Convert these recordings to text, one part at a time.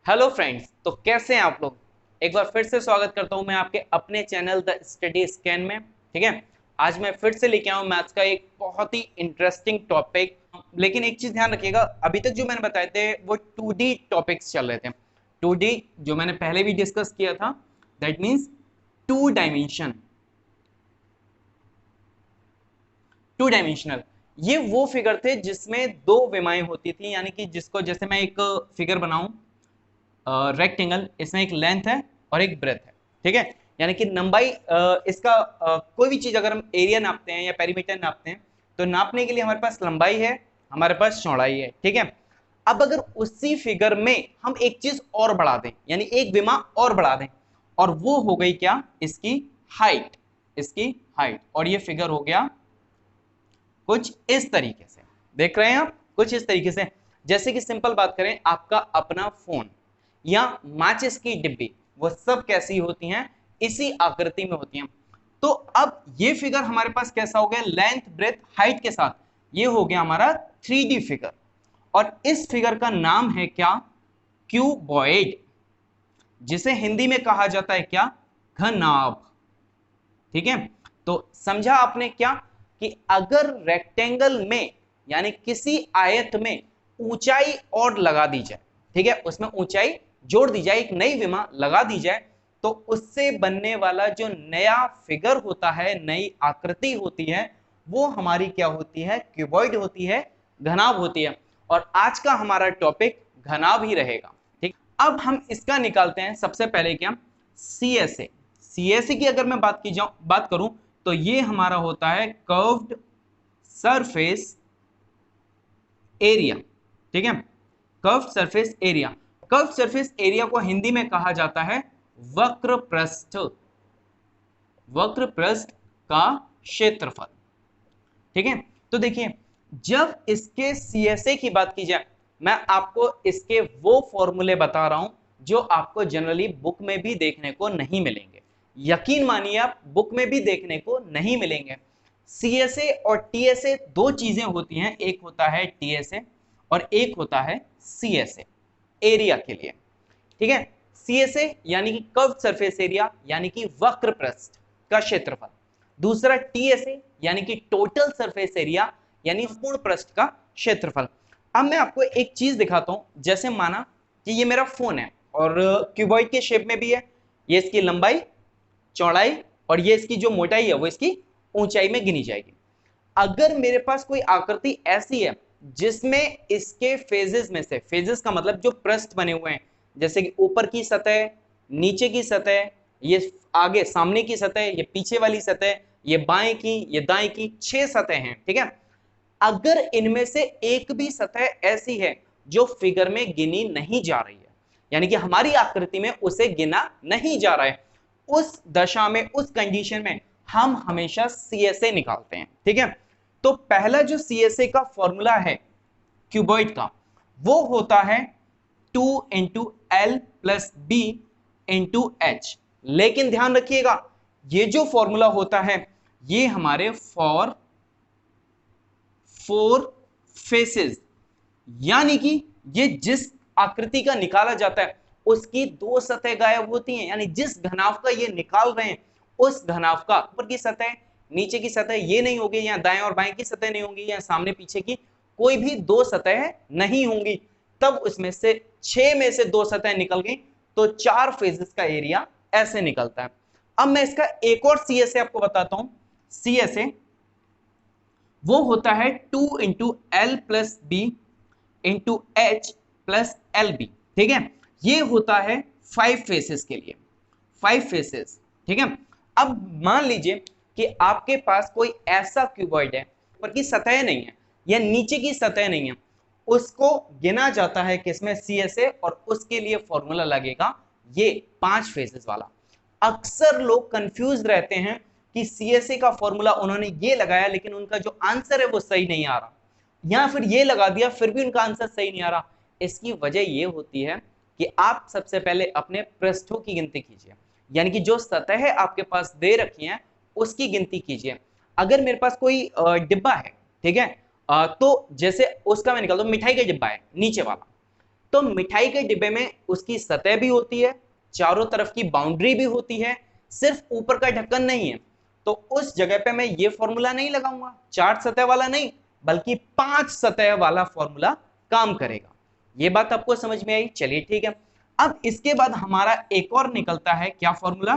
Hello friends, तो कैसे हैं आप लोग। एक बार फिर से स्वागत करता हूं मैं आपके अपने चैनल द स्टडी स्कैन में। ठीक है, आज मैं फिर से लेके आया हूं मैथ्स का एक बहुत ही इंटरेस्टिंग टॉपिक। लेकिन एक चीज ध्यान रखिएगा, अभी तक जो मैंने बताए थे वो 2D टॉपिक्स चल रहे थे। 2D जो मैंने पहले भी डिस्कस किया था, that means two dimension, two dimensional. ये वो फिगर थे जिसमें दो विमाएं होती थी, यानी कि जिसको जैसे मैं एक फिगर बनाऊं रेक्टेंगल, इसमें एक लेंथ है और एक ब्रेथ है। ठीक है, यानी कि लंबाई इसका कोई भी चीज अगर हम एरिया नापते हैं या पेरीमीटर नापते हैं तो नापने के लिए हमारे पास लंबाई है, हमारे पास चौड़ाई है। ठीक है, अब अगर उसी फिगर में हम एक चीज और बढ़ा दें, यानी एक विमा और बढ़ा दें, और वो हो गई क्या, इसकी हाइट, इसकी हाइट। और ये फिगर हो गया कुछ इस तरीके से। देख रहे हैं आप, कुछ इस तरीके से। जैसे कि सिंपल बात करें, आपका अपना फोन या माचिस की डिब्बी, वो सब कैसी होती हैं, इसी आकृति में होती हैं। तो अब ये फिगर हमारे पास कैसा हो गया, लेंथ ब्रेथ हाइट के साथ, ये हो गया हमारा 3D फिगर। और इस फिगर का नाम है क्या, क्यूबॉइड, जिसे हिंदी में कहा जाता है क्या, घनाभ। ठीक है, तो समझा आपने क्या, कि अगर रेक्टेंगल में यानी किसी आयत में ऊंचाई और लगा दी जाए, ठीक है, उसमें ऊंचाई जोड़ दी जाए, एक नई विमा लगा दी जाए, तो उससे बनने वाला जो नया फिगर होता है, नई आकृति होती है, वो हमारी क्या होती है, क्यूबॉइड होती है, घनाभ होती है। और आज का हमारा टॉपिक घनाभ ही रहेगा। ठीक, अब हम इसका निकालते हैं सबसे पहले क्या, सीएसए। सीएसए की अगर मैं बात करूं तो ये हमारा होता है कर्व्ड सरफेस एरिया। ठीक है, curved surface area. Curved surface area को हिंदी में कहा जाता है वक्र पृष्ठ, वक्र पृष्ठ का क्षेत्रफल। ठीक है, तो देखिए, जब इसके सीएसए की बात की जाए, मैं आपको इसके वो फॉर्मूले बता रहा हूं जो आपको जनरली बुक में भी देखने को नहीं मिलेंगे। यकीन मानिए, आप बुक में भी देखने को नहीं मिलेंगे। सीएसए और टीएसए दो चीजें होती हैं, एक होता है टीएसए और एक होता है सीएसए, एरिया के लिए। ठीक है, सीएसए यानी कि कर्व्ड सरफेस एरिया, यानी कि वक्र पृष्ठ का क्षेत्रफल। दूसरा टीएसए यानी कि टोटल सरफेस एरिया, यानी पूर्ण पृष्ठ का क्षेत्रफल। अब मैं आपको एक चीज दिखाता हूं, जैसे माना कि ये मेरा फोन है और क्यूबॉइड के शेप में भी है, ये इसकी लंबाई, चौड़ाई और ये इसकी जो मोटाई है वो इसकी ऊंचाई में गिनी जाएगी। अगर मेरे पास कोई आकृति ऐसी है जिसमें इसके फेजेस में से, फेजेस का मतलब जो पृष्ठ बने हुए हैं, जैसे कि ऊपर की सतह, नीचे की सतह, ये आगे सामने की सतह, ये पीछे वाली सतह, ये बाएं की, ये दाएं की, 6 सतह हैं। ठीक है, अगर इनमें से एक भी सतह ऐसी है जो फिगर में गिनी नहीं जा रही है, यानी कि हमारी आकृति में उसे गिना नहीं जा रहा है, उस दशा में, उस कंडीशन में हम हमेशा सीएसए निकालते हैं। ठीक है, तो पहला जो सीएसए का फॉर्मूला है क्यूबॉइड का, वो होता है 2 × L + B × H। लेकिन ध्यान रखिएगा, ये जो फॉर्मूला होता है ये हमारे फॉर 4 फेसेस, यानी कि ये जिस आकृति का निकाला जाता है उसकी 2 सतह गायब होती हैं, यानी जिस घनाभ का ये निकाल रहे हैं उस घनाभ का ऊपर की सतह, नीचे की सतह ये नहीं होगी, या दाएं और बाएं की सतह नहीं होंगी, या सामने पीछे की कोई भी 2 सतह नहीं होंगी। तब उसमें से 6 में से 2 सतह निकल गई, तो 4 फेजेस का एरिया ऐसे निकलता है। अब मैं इसका एक और सीएसए आपको बताता हूं। सीएसए वो होता है 2 × L + B × H + LB। ठीक है, ये होता है 5 फेसेस के लिए, 5 फेसेस। ठीक है, अब मान लीजिए कि आपके पास कोई ऐसा क्यूबॉइड है, ऊपर की सतह नहीं है या नीचे की सतह नहीं है, उसको गिना जाता है किसमें, सीएसए, और उसके लिए फॉर्मूला लगेगा ये 5 फेसेस वाला। अक्सर लोग कंफ्यूज रहते हैं कि सीएसए का फॉर्मूला उन्होंने ये लगाया लेकिन उनका जो आंसर है वो सही नहीं आ रहा, या फिर ये लगा दिया फिर भी उनका आंसर सही नहीं आ रहा। इसकी वजह ये होती है कि आप सबसे पहले अपने पृष्ठों की गिनती कीजिए, यानी कि जो सतह आपके पास दे रखी है उसकी गिनती कीजिए। अगर मेरे पास कोई डिब्बा है, ठीक है, तो जैसे उसका मैं निकालता हूं, मिठाई का डिब्बा है नीचे वाला, तो मिठाई के डिब्बे में उसकी सतह भी होती है, चारों तरफ की बाउंड्री भी होती है, सिर्फ ऊपर का ढक्कन नहीं है। तो उस जगह पे मैं ये फॉर्मूला नहीं लगाऊंगा, 4 सतह वाला नहीं, बल्कि 5 सतह वाला फॉर्मूला काम करेगा। ये बात आपको समझ में आई? चलिए ठीक है। अब इसके बाद हमारा एक और निकलता है, क्या फॉर्मूला?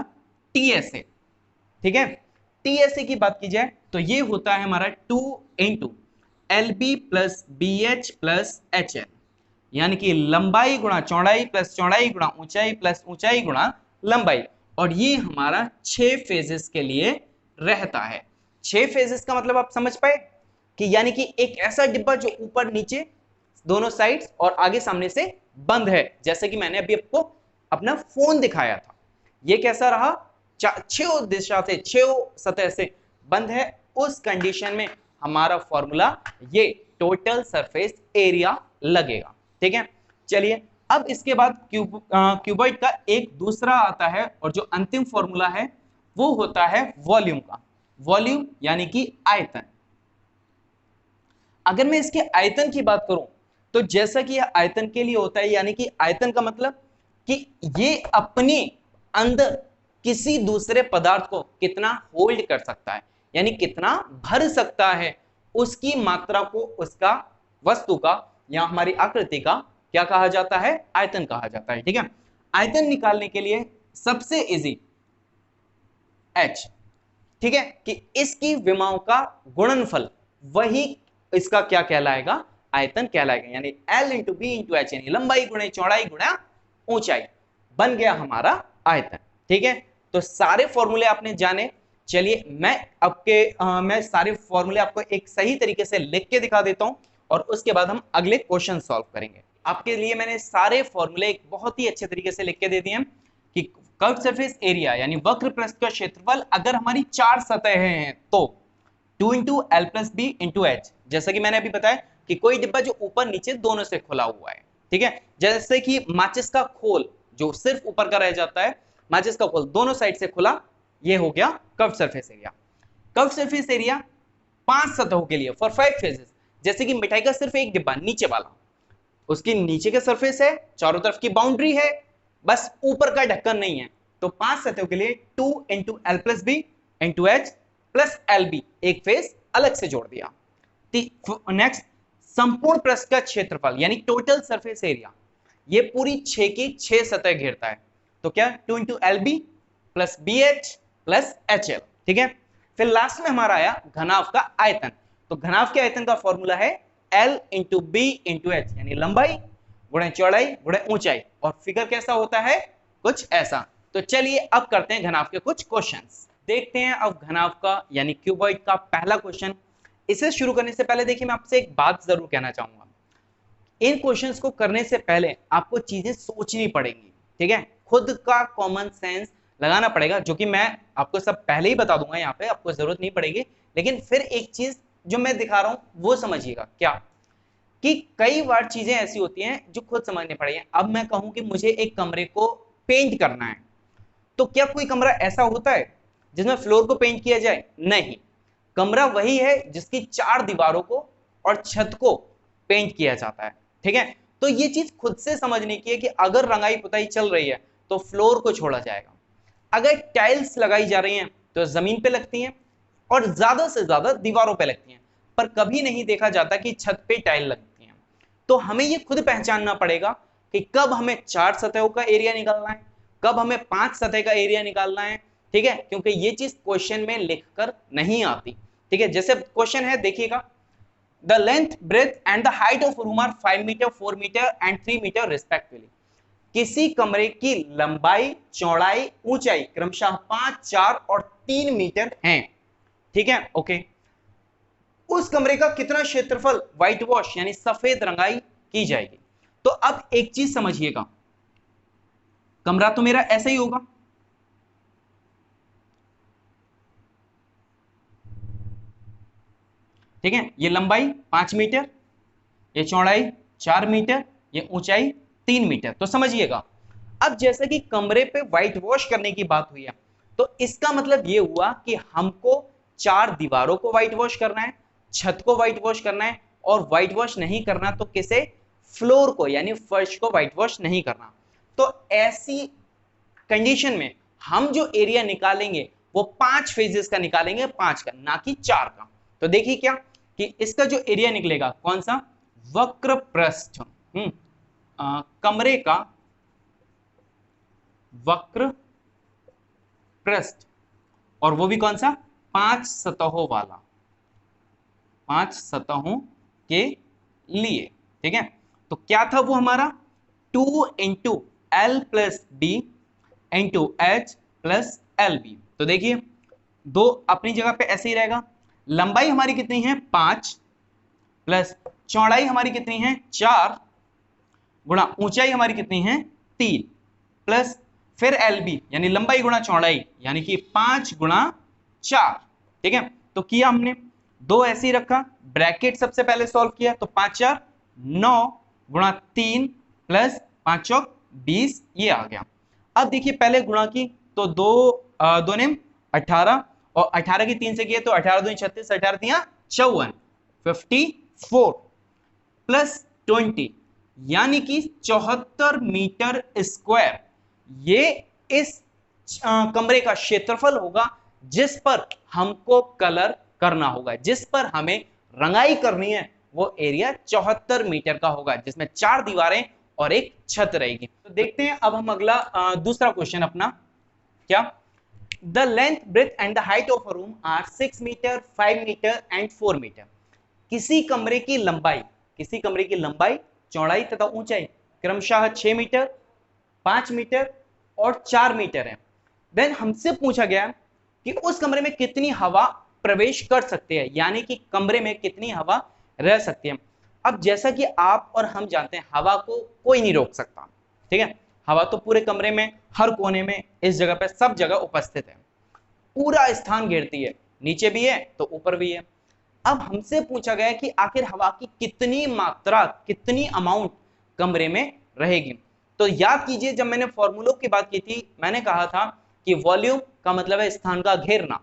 टीएसए। ठीक है, टीएसए की बात की जाए तो ये होता है हमारा 2 into LB plus BH plus HL, यानी कि लंबाई गुणा चौड़ाई प्लस चौड़ाई गुणा ऊंचाई प्लस ऊंचाई गुणा लंबाई। और ये हमारा 6 फेजेस के लिए रहता है। 6 फेजेस का मतलब आप समझ पाए कि यानी कि एक ऐसा डिब्बा जो ऊपर नीचे दोनों साइड्स और आगे सामने से बंद है, जैसे कि मैंने अभी आपको अपना फोन दिखाया था। ये कैसा रहा? 6 दिशा से 6 सतह से बंद है। उस कंडीशन में हमारा फॉर्मूला ये टोटल सरफेस एरिया लगेगा। ठीक है, चलिए अब इसके बाद क्यूबॉइड का एक दूसरा आता है, और जो अंतिम फॉर्मूला है वो होता है वॉल्यूम का। वॉल्यूम यानी कि आयतन। अगर मैं इसके आयतन की बात करूं तो जैसा कि यह आयतन के लिए होता है, यानी कि आयतन का मतलब कि ये अपने अंदर किसी दूसरे पदार्थ को कितना होल्ड कर सकता है, यानी कितना भर सकता है, उसकी मात्रा को उसका वस्तु का या हमारी आकृति का क्या कहा जाता है? आयतन कहा जाता है। ठीक है, आयतन निकालने के लिए सबसे इजी H, ठीक है, कि इसकी विमाओं का गुणनफल वही इसका क्या कहलाएगा? आयतन कहलाएगा। यानी L into B into H, यानी लंबाई गुणे चौड़ाई गुणा ऊंचाई, बन गया हमारा आयतन। ठीक है, तो सारे फॉर्मूले आपने जाने। चलिए मैं सारे फॉर्मूले आपको एक सही तरीके से लिख के दिखा देता हूं, और उसके बाद हम अगले क्वेश्चन सॉल्व करेंगे। आपके लिए मैंने सारे फॉर्मूले एक बहुत ही अच्छे तरीके से लिख के दे दिए हैं कि कर्व सरफेस एरिया यानी वक्र पृष्ठ का क्षेत्रफल अगर हमारी 4 सतहें हैं तो 2 into L plus B into H, जैसा कि मैंने अभी बताया कि कोई डिब्बा जो ऊपर नीचे दोनों से खुला हुआ है। ठीक है, जैसे कि माचिस का खोल जो सिर्फ ऊपर का रह जाता है, माचिस का खोल दोनों साइड से खुला, ये हो गया curve surface area. Curve surface area 5 सतहों के लिए फॉर 5 फेजेस, जैसे कि मिठाई का सिर्फ एक डिब्बा नीचे वाला, उसकी नीचे के सरफेस है, चारों तरफ की बाउंड्री है, बस ऊपर का ढक्कन नहीं है। तो 5 सतहों के लिए 2 into L plus B into H plus L B, एक फेज अलग से जोड़ दिया। नेक्स्ट, संपूर्ण पृष्ठ का क्षेत्रफल यानी टोटल सरफेस एरिया, ये पूरी 6 की 6 सतह घेरता है। तो क्या? 2 into L B plus B H plus H L. ठीक है, फिर लास्ट में हमारा आया घनाभ का आयतन। तो घनाभ के आयतन का फॉर्मूला है L into B into H, यानी लंबाई गुणे चौड़ाई गुणे ऊंचाई, और फिगर कैसा होता है? कुछ ऐसा। तो चलिए अब करते हैं घनाभ के कुछ क्वेश्चंस। देखते हैं अब घनाभ का यानी क्यूबॉइड का पहला क्वेश्चन। इसे शुरू करने से पहले देखिए मैं आपसे एक बात जरूर कहना चाहूंगा, इन क्वेश्चंस को करने से पहले आपको चीजें सोचनी पड़ेंगी। ठीक है, खुद का कॉमन सेंस लगाना पड़ेगा, जो कि मैं आपको सब पहले ही बता दूंगा, यहाँ पे आपको जरूरत नहीं पड़ेगी। लेकिन फिर एक चीज जो मैं दिखा रहा हूं वो समझिएगा, क्या कि कई बार चीजें ऐसी होती हैं जो खुद समझनी पड़ेगी। अब मैं कहूं कि मुझे एक कमरे को पेंट करना है, तो क्या कोई कमरा ऐसा होता है जिसमें फ्लोर को पेंट किया जाए? नहीं, कमरा वही है जिसकी 4 दीवारों को और छत को पेंट किया जाता है। ठीक है, तो ये चीज खुद से समझने की है कि अगर रंगाई पुताई चल रही है तो फ्लोर को छोड़ा जाएगा, अगर टाइल्स लगाई जा रही हैं तो जमीन पे लगती हैं और ज्यादा से ज्यादा दीवारों पे लगती हैं, पर कभी नहीं देखा जाता कि छत पे टाइल लगती हैं। तो हमें ये खुद पहचानना पड़ेगा कि कब हमें 4 सतहों का एरिया निकालना है, कब हमें 5 सतह का एरिया निकालना है। ठीक है, क्योंकि ये चीज क्वेश्चन में लिखकर नहीं आती। ठीक है, जैसे क्वेश्चन है देखिएगा, the length breadth and the height of room are 5 metre 4 metre and 3 metre respectively. किसी कमरे की लंबाई चौड़ाई ऊंचाई क्रमशः 5 4 और 3 मीटर हैं। ठीक है, ओके, उस कमरे का कितना क्षेत्रफल व्हाइट वॉश यानी सफेद रंगाई की जाएगी। तो अब एक चीज समझिएगा, कमरा तो मेरा ऐसा ही होगा, ठीक है, ये लंबाई 5 मीटर, ये चौड़ाई 4 मीटर, ये ऊंचाई 3 मीटर। तो समझिएगा, अब जैसे कि कमरे पे व्हाइट वॉश करने की बात हुई है, तो इसका मतलब ये हुआ कि हमको 4 दीवारों को व्हाइट वॉश करना है, छत को व्हाइट वॉश करना है, और व्हाइट वॉश नहीं करना तो किसे? फ्लोर को यानी फर्श को व्हाइट वॉश नहीं करना। तो ऐसी कंडीशन में हम जो एरिया निकालेंगे वो 5 फेजेस का निकालेंगे, 5 का ना कि 4 का। तो देखिए क्या कि इसका जो एरिया निकलेगा कौन सा, वक्र पृष्ठ, कमरे का वक्र पृष्ठ, और वो भी कौन सा, 5 सतहों वाला, 5 सतहों के लिए। ठीक है, तो क्या था वो हमारा 2 into L plus B into H plus L B. तो देखिए दो अपनी जगह पे ऐसे ही रहेगा। लंबाई हमारी कितनी है 5 प्लस चौड़ाई हमारी कितनी है 4 गुणा ऊंचाई हमारी कितनी है 3 प्लस फिर एल बी यानी लंबाई गुणा चौड़ाई यानी कि 5 गुणा 4। ठीक है, तो किया हमने, दो ऐसे ही रखा, ब्रैकेट सबसे पहले सॉल्व किया तो 5 4 9 गुणा 3 प्लस 5 चौक 20 ये आ गया। अब देखिए पहले गुणा की तो दो ने 18 और 18 की 3 से किए तो 18 2 36, 18 3 54, 54 प्लस 20 यानी कि 74 मीटर स्क्वायर ये इस कमरे का क्षेत्रफल होगा जिस पर हमको कलर करना होगा, जिस पर हमें रंगाई करनी है। वो एरिया 74 मीटर का होगा जिसमें 4 दीवारें और एक छत रहेगी। तो देखते हैं अब हम अगला दूसरा क्वेश्चन अपना, क्या the length breadth and the height of a room are 6 metre 5 metre and 4 metre. किसी कमरे की लंबाई चौड़ाई तथा ऊंचाई क्रमशः 6 मीटर 5 मीटर और 4 मीटर है। देन हमसे पूछा गया कि उस कमरे में कितनी हवा प्रवेश कर सकते हैं, यानी कि कमरे में कितनी हवा रह सकती है। अब जैसा कि आप और हम जानते हैं हवा को कोई नहीं रोक सकता। ठीक है, हवा तो पूरे कमरे में हर कोने में इस जगह पे सब जगह उपस्थित है, पूरा स्थान घेरती है, नीचे भी है तो ऊपर भी है। अब हमसे पूछा गया कि आखिर हवा की कितनी मात्रा, कितनी अमाउंट कमरे में रहेगी। तो याद कीजिए जब मैंने फॉर्मूलों की बात की थी मैंने कहा था कि वॉल्यूम का मतलब है स्थान का घेरना।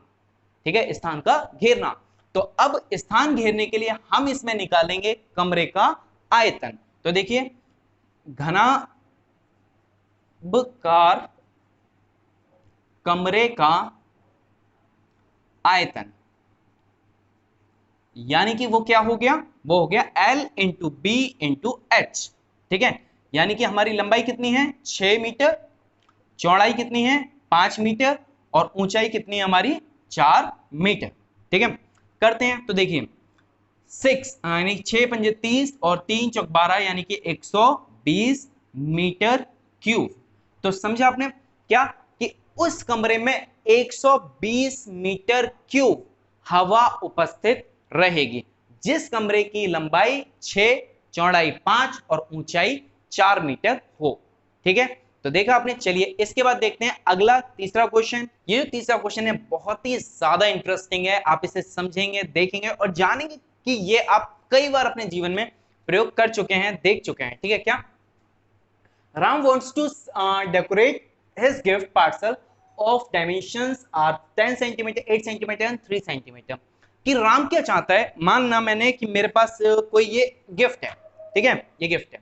ठीक है, स्थान का घेरना। तो अब स्थान घेरने के लिए हम इसमें निकालेंगे कमरे का आयतन। तो देखिए घनाभकार कमरे का आयतन यानी कि वो क्या हो गया, वो हो गया L into B into H. ठीक है, यानी कि हमारी लंबाई कितनी है 6 मीटर, चौड़ाई कितनी है 5 मीटर और ऊंचाई कितनी है हमारी 4 मीटर। ठीक है, करते हैं तो देखिए 6 यानी 6 पंजे 30 और 3 चौक 12 यानी कि 120 मीटर क्यूब। तो समझा आपने क्या कि उस कमरे में 120 मीटर क्यूब हवा उपस्थित रहेगी जिस कमरे की लंबाई 6 चौड़ाई 5 और ऊंचाई 4 मीटर हो। ठीक है, तो देखा आपने। चलिए इसके बाद देखते हैं अगला तीसरा क्वेश्चन। ये जो तीसरा क्वेश्चन है बहुत ही ज्यादा इंटरेस्टिंग है, आप इसे समझेंगे, देखेंगे और जानेंगे कि ये आप कई बार अपने जीवन में प्रयोग कर चुके हैं, देख चुके हैं। ठीक है, क्या Ram wants to decorate his gift parcel of dimensions are 10 cm 8 cm and 3 cm। कि राम क्या चाहता है, मानना मैंने कि मेरे पास कोई ये गिफ्ट है। ठीक है, ये गिफ्ट है,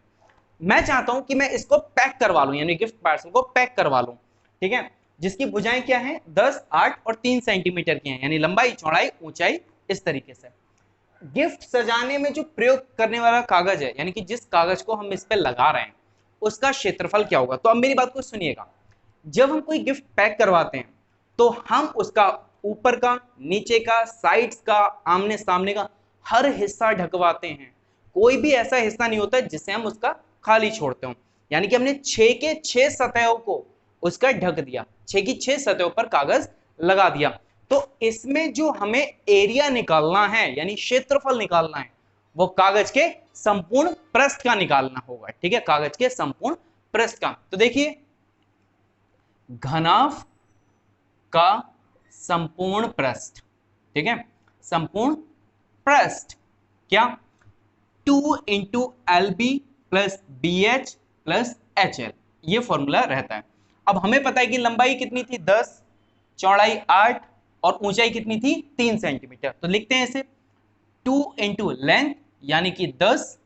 मैं चाहता हूं कि मैं इसको पैक करवा लूं, यानी गिफ्ट पार्सल को पैक करवा लूं। ठीक है, जिसकी भुजाएं क्या हैं 10 8 और 3 सेंटीमीटर की हैं, यानी लंबाई चौड़ाई ऊंचाई इस तरीके से। गिफ्ट सजाने में जो प्रयोग करने वाला कागज है, यानी कि जिस कागज को हम इस पे लगा रहे हैं उसका क्षेत्रफल क्या होगा। तो अब मेरी बात को सुनिएगा, जब हम कोई गिफ्ट पैक करवाते हैं तो हम उसका ऊपर का, नीचे का, साइड्स का, आमने सामने का हर हिस्सा ढकवाते हैं। कोई भी ऐसा हिस्सा नहीं होता जिसे हम उसका खाली छोड़ते हो, यानी कि हमने 6 के 6 सतहों को उसका ढक दिया, 6 की 6 सतहों पर कागज लगा दिया। तो इसमें जो हमें एरिया निकालना है यानी क्षेत्रफल निकालना है वो कागज के संपूर्ण पृष्ठ का निकालना होगा। ठीक है, कागज के संपूर्ण पृष्ठ का। तो देखिए घनाभ का संपूर्ण पृष्ठ, ठीक है, संपूर्ण पृष्ठ क्या 2 into L B plus B H plus H L, ये फॉर्मूला रहता है। अब हमें पता है कि लंबाई कितनी थी 10, चौड़ाई 8 और ऊंचाई कितनी थी 3 सेंटीमीटर। तो लिखते हैं इसे 2 इंटू लेंथ यानी कि 10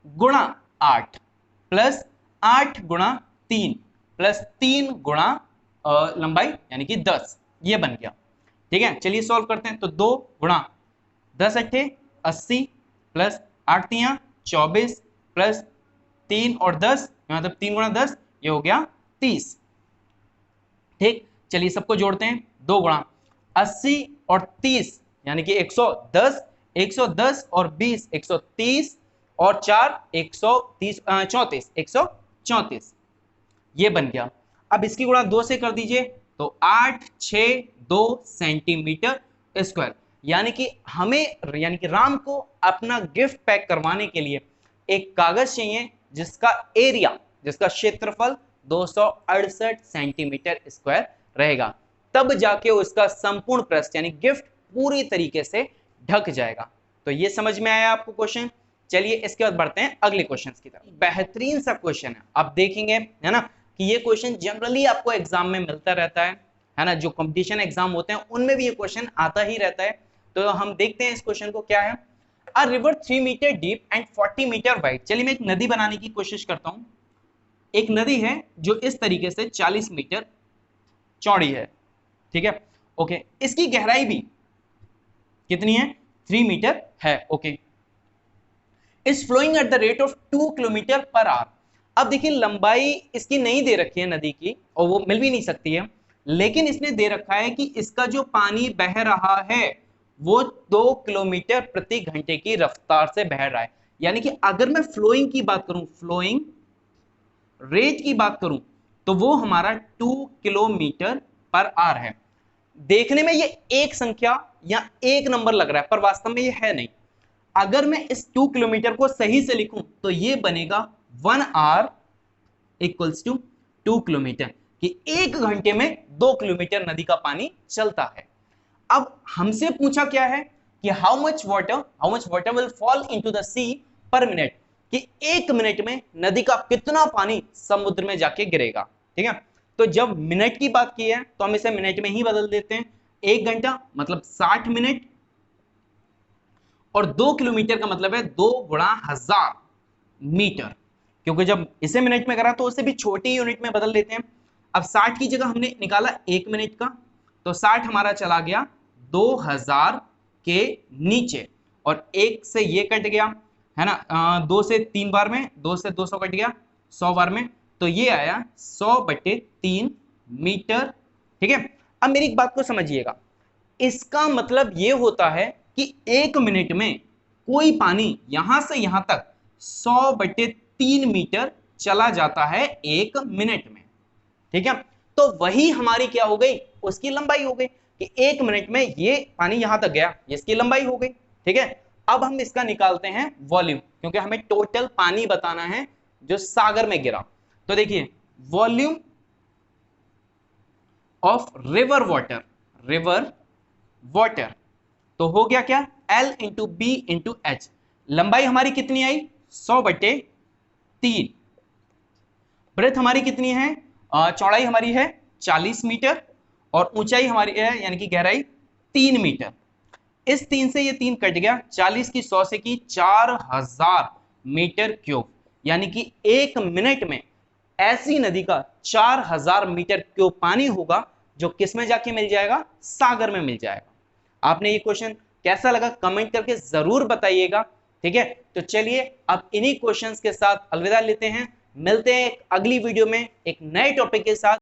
गुणा 8 प्लस 8 गुणा 3 प्लस 3 गुणा लंबाई यानी कि 10, ये बन गया। ठीक है, चलिए सॉल्व करते हैं। तो 2 गुणा 10 अट्ठे 80 प्लस 8 तियां 24 प्लस 3 और 10 मतलब 3 गुणा 10 ये हो गया 30। ठीक, चलिए सबको जोड़ते हैं। 2 गुणा 80 और 30 यानी कि 110, 110 और 20 130 और 4 130 34 134, ये बन गया। अब इसकी गुणा 2 से कर दीजिए तो 8 6 2 सेंटीमीटर स्क्वायर, यानी कि हमें यानी कि राम को अपना गिफ्ट पैक करवाने के लिए एक कागज चाहिए जिसका एरिया, जिसका क्षेत्रफल 268 सेंटीमीटर स्क्वायर रहेगा, तब जाके उसका संपूर्ण पृष्ठ यानी गिफ्ट पूरी तरीके से ढक जाएगा। तो ये समझ में आया आपको क्वेश्चन। चलिए इसके बाद बढ़ते हैं अगले क्वेश्चन की तरफ। बेहतरीन सा क्वेश्चन है, आप देखेंगे है ना कि ये क्वेश्चन जनरली आपको एग्जाम में मिलता रहता है ना, जो कंपटीशन एग्जाम होते हैं उनमें भी ये क्वेश्चन आता ही रहता है। तो हम देखते हैं इस क्वेश्चन को क्या है। A river 3 metre deep and 40 metre wide. चलिए मैं एक नदी बनाने की कोशिश करता हूं। एक नदी है जो इस तरीके से 40 मीटर चौड़ी है, ठीक है, ओके। इसकी गहराई भी कितनी है, 3 मीटर है, okay. Is flowing at the rate of 2 kilometre per hour. अब देखिए लंबाई इसकी नहीं दे रखी है नदी की, और वो मिल भी नहीं सकती है, लेकिन इसने दे रखा है कि इसका जो पानी बह रहा है वो 2 किलोमीटर प्रति घंटे की रफ्तार से बह रहा है। यानी कि अगर मैं फ्लोइंग की बात करूं, फ्लोइंग रेट की बात करूं, तो वो हमारा 2 किलोमीटर पर आवर है। देखने में ये एक संख्या या एक नंबर लग रहा है, पर वास्तव में ये है नहीं। अगर मैं इस 2 किलोमीटर को सही से लिखूं तो ये बनेगा 1 आवर इक्वल्स टू 2 किलोमीटर, कि 1 घंटे में 2 किलोमीटर नदी का पानी चलता है। अब हमसे पूछा क्या है कि how much water will fall into the sea per minute, कि 1 मिनट में नदी का कितना पानी समुद्र में जाके गिरेगा। ठीक है, तो जब मिनट की बात की है तो हम इसे मिनट में ही बदल देते हैं। 1 घंटा मतलब 60 मिनट, और 2 किलोमीटर का मतलब है 2 गुणा 1000 मीटर, क्योंकि जब इसे मिनट में करा तो उसे भी छोटी यूनिट में बदल देते हैं। अब 60 की जगह हमने निकाला 1 मिनट का, तो 60 हमारा चला गया 2000 के नीचे, और 1 से ये कट गया है ना, 2 से 3 बार में, 2 से 200 कट गया 100 बार में, तो ये आया 100/3 मीटर। ठीक है, अब मेरी एक बात को समझिएगा, इसका मतलब ये होता है कि 1 मिनट में कोई पानी यहां से यहां तक 100/3 मीटर चला जाता है 1 मिनट में। ठीक है, तो वही हमारी क्या हो गई, उसकी लंबाई हो गई, कि 1 मिनट में ये पानी यहां तक गया, इसकी लंबाई हो गई। ठीक है, अब हम इसका निकालते हैं वॉल्यूम, क्योंकि हमें टोटल पानी बताना है जो सागर में गिरा। तो देखिए वॉल्यूम ऑफ रिवर वाटर, तो हो गया क्या, L into B into H. लंबाई हमारी कितनी आई, 100/3। ब्रेथ हमारी कितनी है, चौड़ाई हमारी है 40 मीटर, और ऊंचाई हमारी है यानी कि गहराई 3 मीटर। इस 3 से ये 3 कट गया, 40 की 100 से की 4000 मीटर क्यूब, यानी कि 1 मिनट में ऐसी नदी का 4000 मीटर क्यूब पानी होगा, जो किस में जाके मिल जाएगा, सागर में मिल जाएगा। आपने ये क्वेश्चन कैसा लगा कमेंट करके जरूर बताइएगा। ठीक है, तो चलिए अब इन्हीं क्वेश्चंस के साथ अलविदा लेते हैं, मिलते हैं अगली वीडियो में एक नए टॉपिक के साथ।